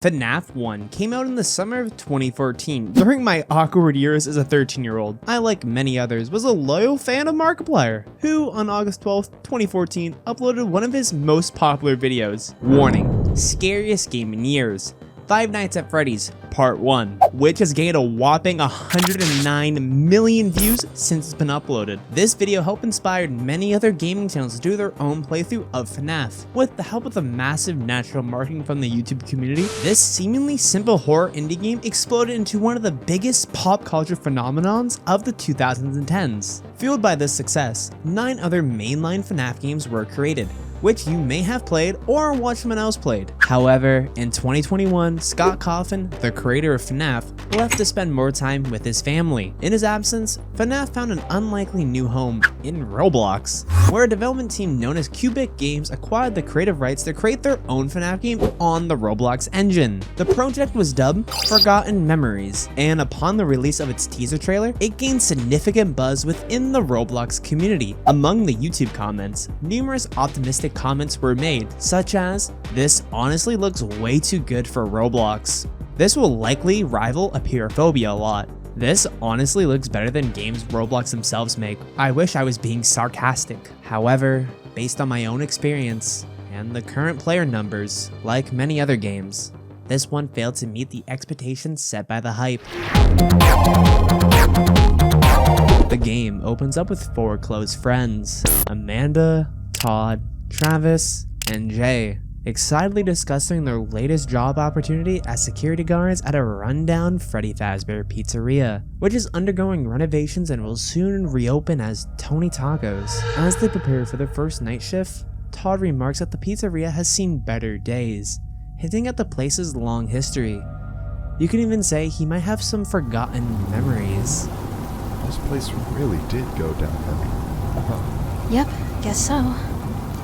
FNAF 1 came out in the summer of 2014. During my awkward years as a 13-year-old, I, like many others, was a loyal fan of Markiplier, who on August 12th, 2014, uploaded one of his most popular videos. Warning, scariest game in years. Five Nights at Freddy's Part 1, which has gained a whopping 109 million views since it's been uploaded. This video helped inspire many other gaming channels to do their own playthrough of FNAF. With the help of the massive natural marketing from the YouTube community, this seemingly simple horror indie game exploded into one of the biggest pop culture phenomenons of the 2010s. Fueled by this success, 9 other mainline FNAF games were created, which you may have played or watched someone else played. However, in 2021, Scott Cawthon, the creator of FNAF, left to spend more time with his family. In his absence, FNAF found an unlikely new home in Roblox, where a development team known as Cubic Games acquired the creative rights to create their own FNAF game on the Roblox engine. The project was dubbed Forgotten Memories, and upon the release of its teaser trailer, it gained significant buzz within the Roblox community. Among the YouTube comments, numerous optimistic comments were made, such as, "This honestly looks way too good for Roblox. This will likely rival Apeirophobia a lot. This honestly looks better than games Roblox themselves make. I wish I was being sarcastic." However, based on my own experience and the current player numbers, like many other games, this one failed to meet the expectations set by the hype. The game opens up with 4 close friends, Amanda, Todd, Travis, and Jay, excitedly discussing their latest job opportunity as security guards at a rundown Freddy Fazbear pizzeria, which is undergoing renovations and will soon reopen as Tony Tacos. As they prepare for their first night shift, Todd remarks that the pizzeria has seen better days, hinting at the place's long history. You can even say he might have some forgotten memories. This place really did go down heavy. Yep, guess so.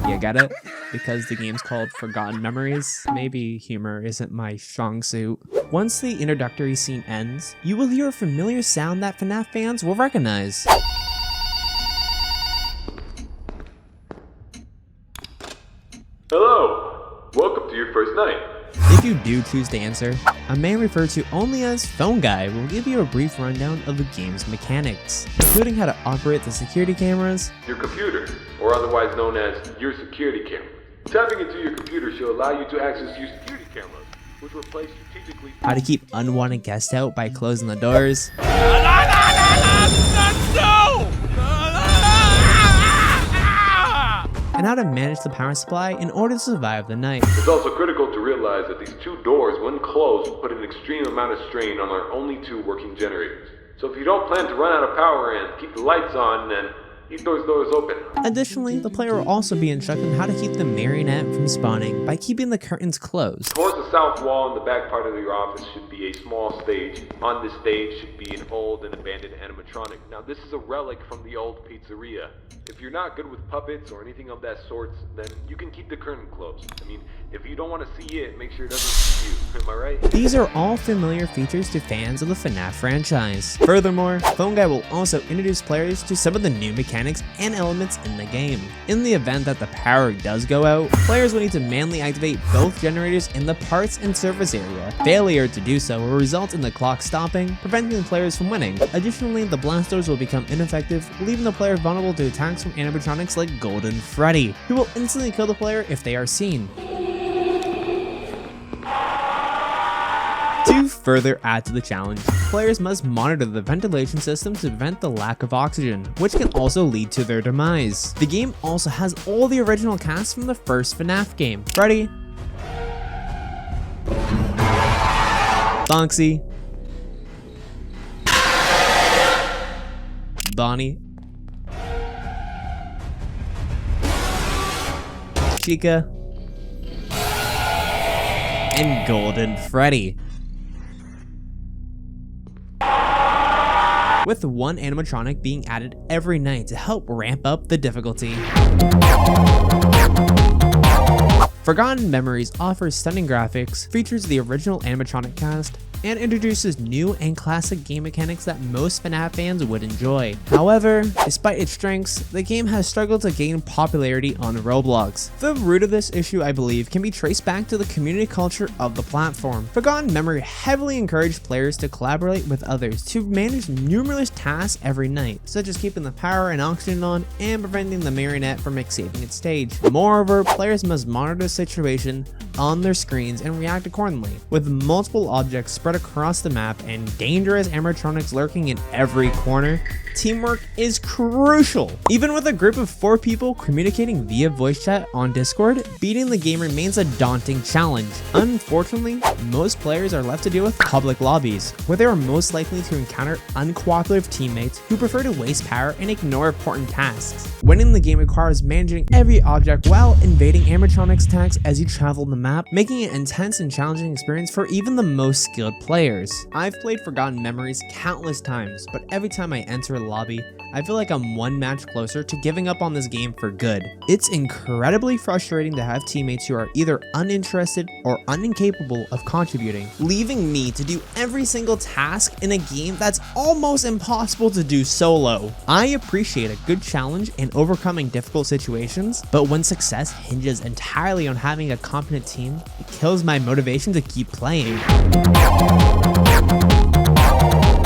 You get it? Because the game's called Forgotten Memories, maybe humor isn't my strong suit. Once the introductory scene ends, you will hear a familiar sound that FNAF fans will recognize. Hello! Welcome to your first night. If you do choose to answer, a man referred to only as Phone Guy will give you a brief rundown of the game's mechanics, including how to operate the security cameras, Your computer, or otherwise known as your security camera. Tapping into your computer should allow you to access your security cameras, which were placed strategically. how to keep unwanted guests out by closing the doors, and how to manage the power supply in order to survive the night. It's also critical to realize that these 2 doors, when closed, put an extreme amount of strain on our only 2 working generators. So if you don't plan to run out of power and keep the lights on, then keep those doors open. Additionally, the player will also be instructed on how to keep the marionette from spawning by keeping the curtains closed. Towards the south wall in the back part of your office should be a small stage. On this stage should be an old and abandoned animatronic. Now this is a relic from the old pizzeria. If you're not good with puppets or anything of that sort, then you can keep the curtain closed. I mean, if you don't want to see it, make sure it doesn't see you. Am I right? These are all familiar features to fans of the FNAF franchise. Furthermore, Phone Guy will also introduce players to some of the new mechanics and elements in the game. In the event that the power does go out, players will need to manually activate both generators in the parts and surface area. Failure to do so will result in the clock stopping, preventing the players from winning. Additionally, the blast doors will become ineffective, leaving the player vulnerable to attacks from animatronics like Golden Freddy, who will instantly kill the player if they are seen. To further add to the challenge, players must monitor the ventilation system to prevent the lack of oxygen, which can also lead to their demise. The game also has all the original cast from the first FNAF game: Freddy, Bonksy, Bonnie, Chica, and Golden Freddy, with one animatronic being added every night to help ramp up the difficulty. Forgotten Memories offers stunning graphics, features the original animatronic cast, and introduces new and classic game mechanics that most FNAF fans would enjoy. However, despite its strengths, the game has struggled to gain popularity on Roblox. The root of this issue, I believe, can be traced back to the community culture of the platform. Forgotten Memory heavily encouraged players to collaborate with others to manage numerous tasks every night, such as keeping the power and oxygen on and preventing the marionette from escaping its stage. Moreover, players must monitor the situation on their screens and react accordingly. With multiple objects spread across the map and dangerous animatronics lurking in every corner, teamwork is crucial. Even with a group of 4 people communicating via voice chat on Discord, beating the game remains a daunting challenge. Unfortunately, most players are left to deal with public lobbies, where they are most likely to encounter uncooperative teammates who prefer to waste power and ignore important tasks. Winning the game requires managing every object while invading animatronics attacks as you travel the map, making it an intense and challenging experience for even the most skilled players. I've played Forgotten Memories countless times, but every time I enter a lobby, I feel like I'm one match closer to giving up on this game for good. It's incredibly frustrating to have teammates who are either uninterested or incapable of contributing, leaving me to do every single task in a game that's almost impossible to do solo. I appreciate a good challenge and overcoming difficult situations, but when success hinges entirely on having a competent team, it kills my motivation to keep playing.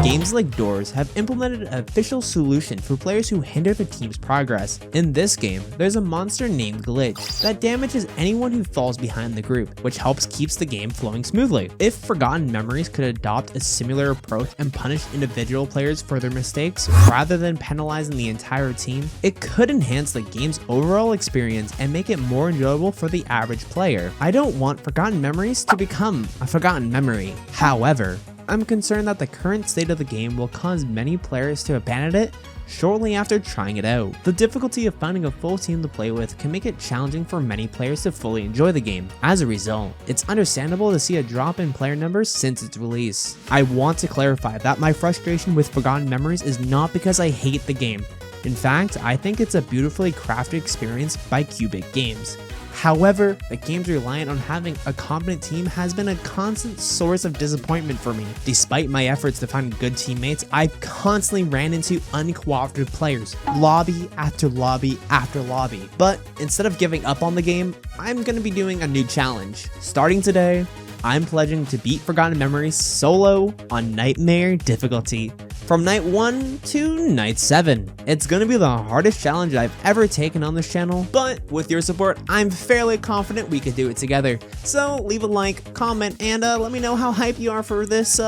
Games like Doors have implemented an official solution for players who hinder the team's progress. In this game, there's a monster named Glitch that damages anyone who falls behind the group, which helps keeps the game flowing smoothly. If Forgotten Memories could adopt a similar approach and punish individual players for their mistakes rather than penalizing the entire team, it could enhance the game's overall experience and make it more enjoyable for the average player. I don't want Forgotten Memories to become a forgotten memory. However, I'm concerned that the current state of the game will cause many players to abandon it shortly after trying it out. The difficulty of finding a full team to play with can make it challenging for many players to fully enjoy the game. As a result, it's understandable to see a drop in player numbers since its release. I want to clarify that my frustration with Forgotten Memories is not because I hate the game. In fact, I think it's a beautifully crafted experience by Cubic Games. However, the game's reliance on having a competent team has been a constant source of disappointment for me. Despite my efforts to find good teammates, I've constantly ran into uncooperative players, lobby after lobby after lobby. But instead of giving up on the game, I'm going to be doing a new challenge. Starting today, I'm pledging to beat Forgotten Memories solo on Nightmare difficulty, from night 1 to night 7. It's gonna be the hardest challenge I've ever taken on this channel, but with your support, I'm fairly confident we could do it together. So leave a like, comment, and let me know how hyped you are for this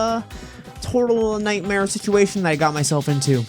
total nightmare situation that I got myself into.